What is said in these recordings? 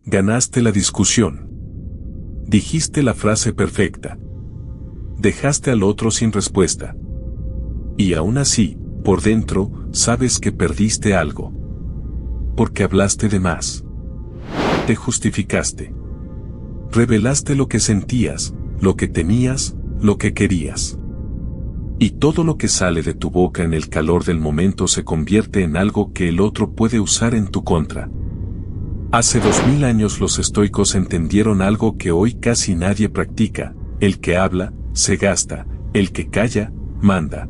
Ganaste la discusión. Dijiste la frase perfecta. Dejaste al otro sin respuesta. Y aún así, por dentro, sabes que perdiste algo. Porque hablaste de más. Te justificaste. Revelaste lo que sentías, lo que temías, lo que querías. Y todo lo que sale de tu boca en el calor del momento se convierte en algo que el otro puede usar en tu contra. Hace 2000 años los estoicos entendieron algo que hoy casi nadie practica: el que habla, se gasta; el que calla, manda.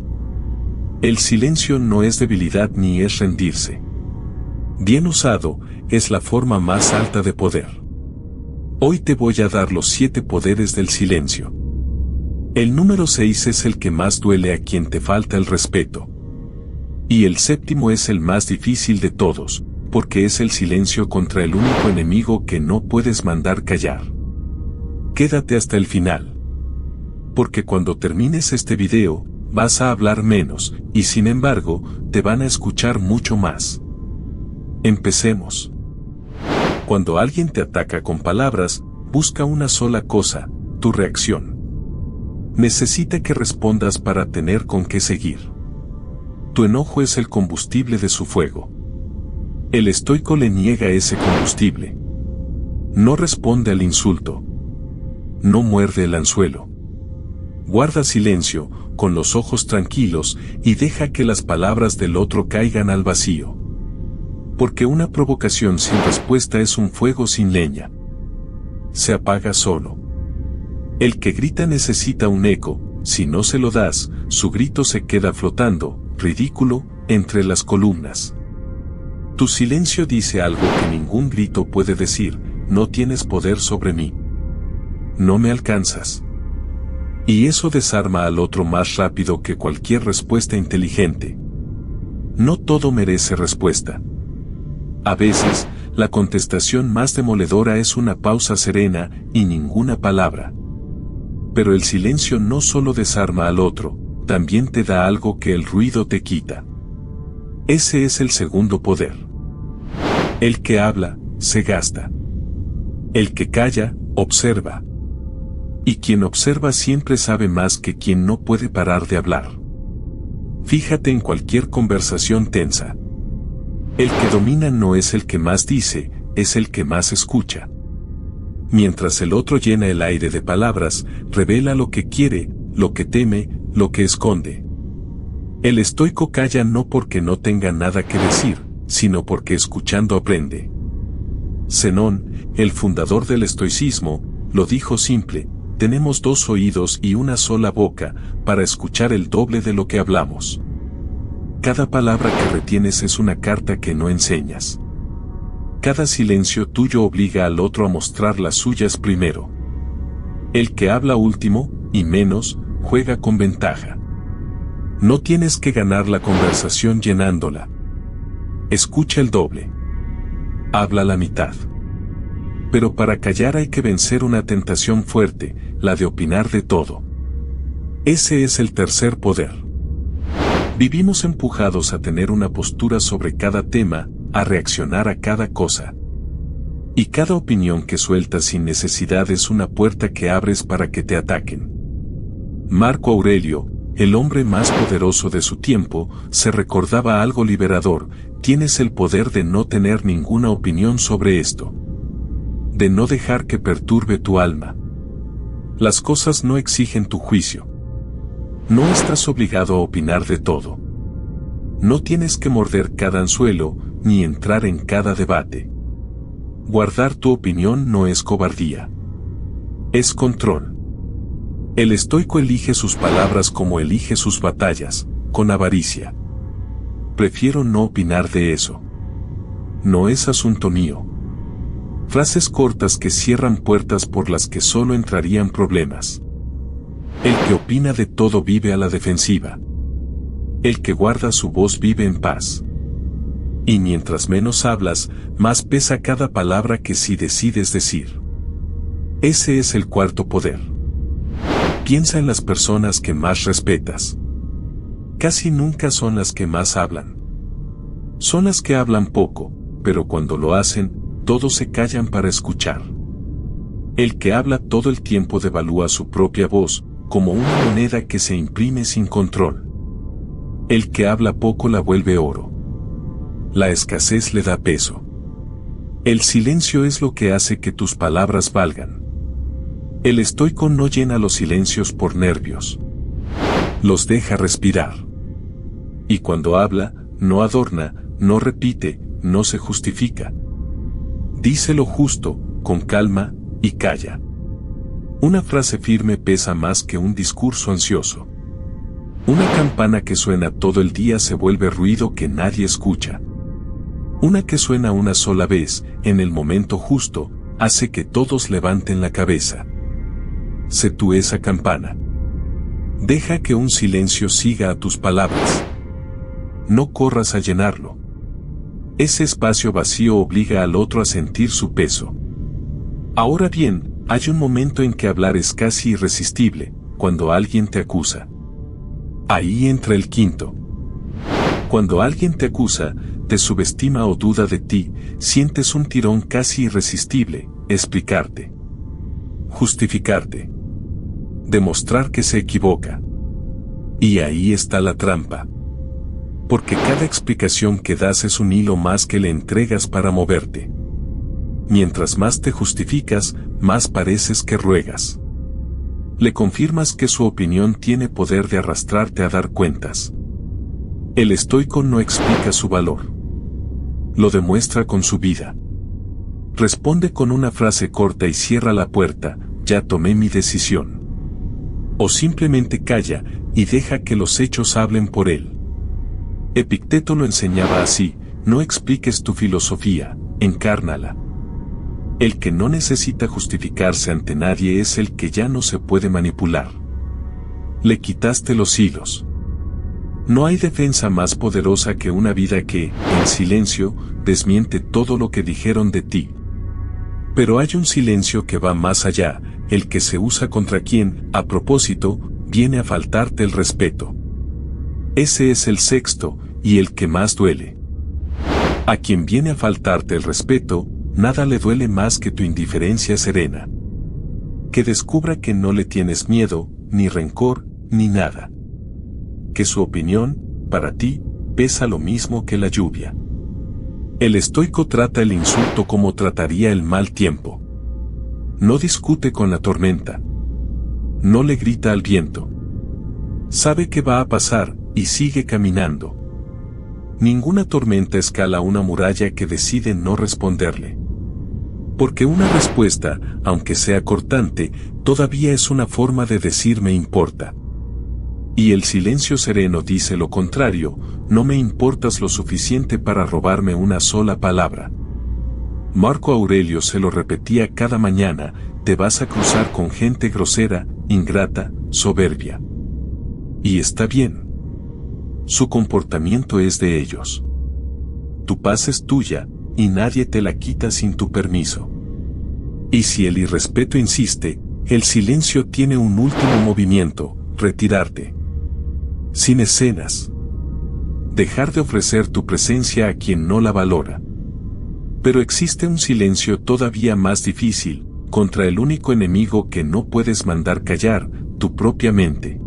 El silencio no es debilidad ni es rendirse. Bien usado, es la forma más alta de poder. Hoy te voy a dar los 7 poderes del silencio. El número 6 es el que más duele a quien te falta el respeto. Y el 7º es el más difícil de todos, porque es el silencio contra el único enemigo que no puedes mandar callar. Quédate hasta el final. Porque cuando termines este video, vas a hablar menos, y sin embargo, te van a escuchar mucho más. Empecemos. Cuando alguien te ataca con palabras, busca una sola cosa: tu reacción. Necesita que respondas para tener con qué seguir. Tu enojo es el combustible de su fuego. El estoico le niega ese combustible. No responde al insulto. No muerde el anzuelo. Guarda silencio, con los ojos tranquilos, y deja que las palabras del otro caigan al vacío. Porque una provocación sin respuesta es un fuego sin leña. Se apaga solo. El que grita necesita un eco; si no se lo das, su grito se queda flotando, ridículo, entre las columnas. Tu silencio dice algo que ningún grito puede decir: no tienes poder sobre mí. No me alcanzas. Y eso desarma al otro más rápido que cualquier respuesta inteligente. No todo merece respuesta. A veces, la contestación más demoledora es una pausa serena y ninguna palabra. Pero el silencio no solo desarma al otro, también te da algo que el ruido te quita. Ese es el segundo poder. El que habla, se gasta. El que calla, observa. Y quien observa siempre sabe más que quien no puede parar de hablar. Fíjate en cualquier conversación tensa. El que domina no es el que más dice, es el que más escucha. Mientras el otro llena el aire de palabras, revela lo que quiere, lo que teme, lo que esconde. El estoico calla no porque no tenga nada que decir, sino porque escuchando aprende. Zenón, el fundador del estoicismo, lo dijo simple: tenemos 2 oídos y una sola boca, para escuchar el doble de lo que hablamos. Cada palabra que retienes es una carta que no enseñas. Cada silencio tuyo obliga al otro a mostrar las suyas primero. El que habla último, y menos, juega con ventaja. No tienes que ganar la conversación llenándola. Escucha el doble. Habla la mitad. Pero para callar hay que vencer una tentación fuerte, la de opinar de todo. Ese es el tercer poder. Vivimos empujados a tener una postura sobre cada tema, a reaccionar a cada cosa. Y cada opinión que sueltas sin necesidad es una puerta que abres para que te ataquen. Marco Aurelio, el hombre más poderoso de su tiempo, se recordaba algo liberador: tienes el poder de no tener ninguna opinión sobre esto. De no dejar que perturbe tu alma. Las cosas no exigen tu juicio. No estás obligado a opinar de todo. No tienes que morder cada anzuelo, ni entrar en cada debate. Guardar tu opinión no es cobardía. Es control. El estoico elige sus palabras como elige sus batallas, con avaricia. Prefiero no opinar de eso. No es asunto mío. Frases cortas que cierran puertas por las que solo entrarían problemas. El que opina de todo vive a la defensiva. El que guarda su voz vive en paz. Y mientras menos hablas, más pesa cada palabra que sí decides decir. Ese es el cuarto poder. Piensa en las personas que más respetas. Casi nunca son las que más hablan. Son las que hablan poco, pero cuando lo hacen, todos se callan para escuchar. El que habla todo el tiempo devalúa su propia voz, como una moneda que se imprime sin control. El que habla poco la vuelve oro. La escasez le da peso. El silencio es lo que hace que tus palabras valgan. El estoico no llena los silencios por nervios. Los deja respirar. Y cuando habla, no adorna, no repite, no se justifica. Dice lo justo, con calma, y calla. Una frase firme pesa más que un discurso ansioso. Una campana que suena todo el día se vuelve ruido que nadie escucha. Una que suena una sola vez, en el momento justo, hace que todos levanten la cabeza. Sé tú esa campana. Deja que un silencio siga a tus palabras. No corras a llenarlo. Ese espacio vacío obliga al otro a sentir su peso. Ahora bien, hay un momento en que hablar es casi irresistible, cuando alguien te acusa. Ahí entra el quinto. Cuando alguien te acusa, te subestima o duda de ti, sientes un tirón casi irresistible, explicarte. Justificarte. Demostrar que se equivoca. Y ahí está la trampa. Porque cada explicación que das es un hilo más que le entregas para moverte. Mientras más te justificas, más pareces que ruegas. Le confirmas que su opinión tiene poder de arrastrarte a dar cuentas. El estoico no explica su valor. Lo demuestra con su vida. Responde con una frase corta y cierra la puerta, ya tomé mi decisión. O simplemente calla y deja que los hechos hablen por él. Epicteto lo enseñaba así: no expliques tu filosofía, encárnala. El que no necesita justificarse ante nadie es el que ya no se puede manipular. Le quitaste los hilos. No hay defensa más poderosa que una vida que, en silencio, desmiente todo lo que dijeron de ti. Pero hay un silencio que va más allá, el que se usa contra quien, a propósito, viene a faltarte el respeto. Ese es el sexto, y el que más duele. A quien viene a faltarte el respeto, nada le duele más que tu indiferencia serena. Que descubra que no le tienes miedo, ni rencor, ni nada. Que su opinión, para ti, pesa lo mismo que la lluvia. El estoico trata el insulto como trataría el mal tiempo. No discute con la tormenta. No le grita al viento. Sabe que va a pasar, y sigue caminando. Ninguna tormenta escala una muralla que decide no responderle. Porque una respuesta, aunque sea cortante, todavía es una forma de decir me importa. Y el silencio sereno dice lo contrario: no me importas lo suficiente para robarme una sola palabra. Marco Aurelio se lo repetía cada mañana: te vas a cruzar con gente grosera, ingrata, soberbia. Y está bien. Su comportamiento es de ellos. Tu paz es tuya, y nadie te la quita sin tu permiso. Y si el irrespeto insiste, el silencio tiene un último movimiento: retirarte. Sin escenas. Dejar de ofrecer tu presencia a quien no la valora. Pero existe un silencio todavía más difícil, contra el único enemigo que no puedes mandar callar, tu propia mente.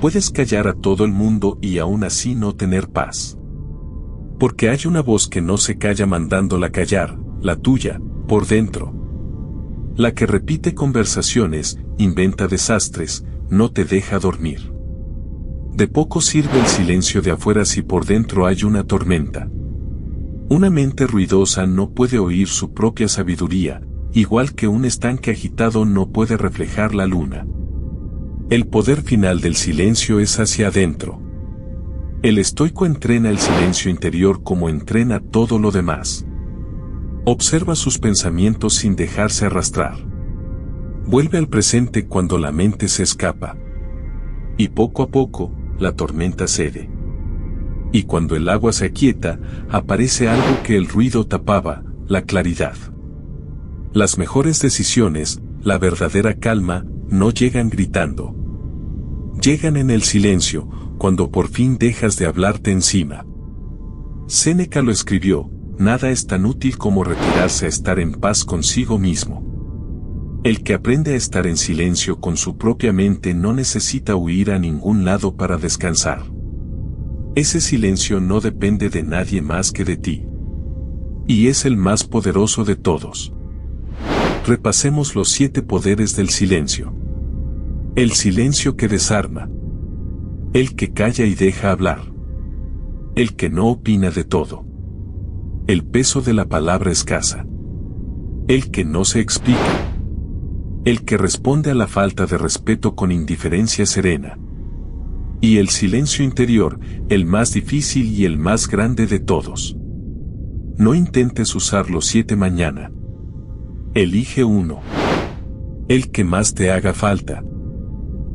Puedes callar a todo el mundo y aún así no tener paz. Porque hay una voz que no se calla mandándola callar, la tuya, por dentro. La que repite conversaciones, inventa desastres, no te deja dormir. De poco sirve el silencio de afuera si por dentro hay una tormenta. Una mente ruidosa no puede oír su propia sabiduría, igual que un estanque agitado no puede reflejar la luna. El poder final del silencio es hacia adentro. El estoico entrena el silencio interior como entrena todo lo demás. Observa sus pensamientos sin dejarse arrastrar. Vuelve al presente cuando la mente se escapa. Y poco a poco, la tormenta cede. Y cuando el agua se aquieta, aparece algo que el ruido tapaba: la claridad. Las mejores decisiones, la verdadera calma, no llegan gritando. Llegan en el silencio, cuando por fin dejas de hablarte encima. Séneca lo escribió: nada es tan útil como retirarse a estar en paz consigo mismo. El que aprende a estar en silencio con su propia mente no necesita huir a ningún lado para descansar. Ese silencio no depende de nadie más que de ti. Y es el más poderoso de todos. Repasemos los 7 poderes del silencio. El silencio que desarma. El que calla y deja hablar. El que no opina de todo. El peso de la palabra escasa. El que no se explica. El que responde a la falta de respeto con indiferencia serena. Y el silencio interior, el más difícil y el más grande de todos. No intentes usar los 7 mañana. Elige uno. El que más te haga falta.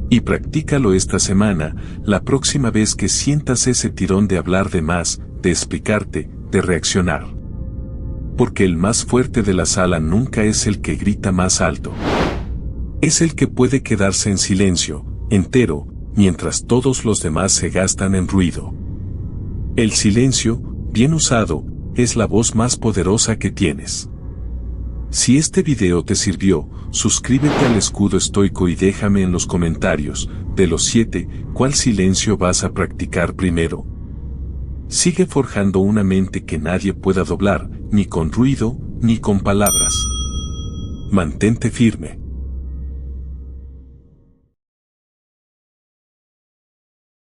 Y practícalo esta semana, la próxima vez que sientas ese tirón de hablar de más, de explicarte, de reaccionar. Porque el más fuerte de la sala nunca es el que grita más alto. Es el que puede quedarse en silencio, entero, mientras todos los demás se gastan en ruido. El silencio, bien usado, es la voz más poderosa que tienes. Si este video te sirvió, suscríbete al Escudo Estoico y déjame en los comentarios, de los 7, ¿cuál silencio vas a practicar primero? Sigue forjando una mente que nadie pueda doblar, ni con ruido, ni con palabras. Mantente firme.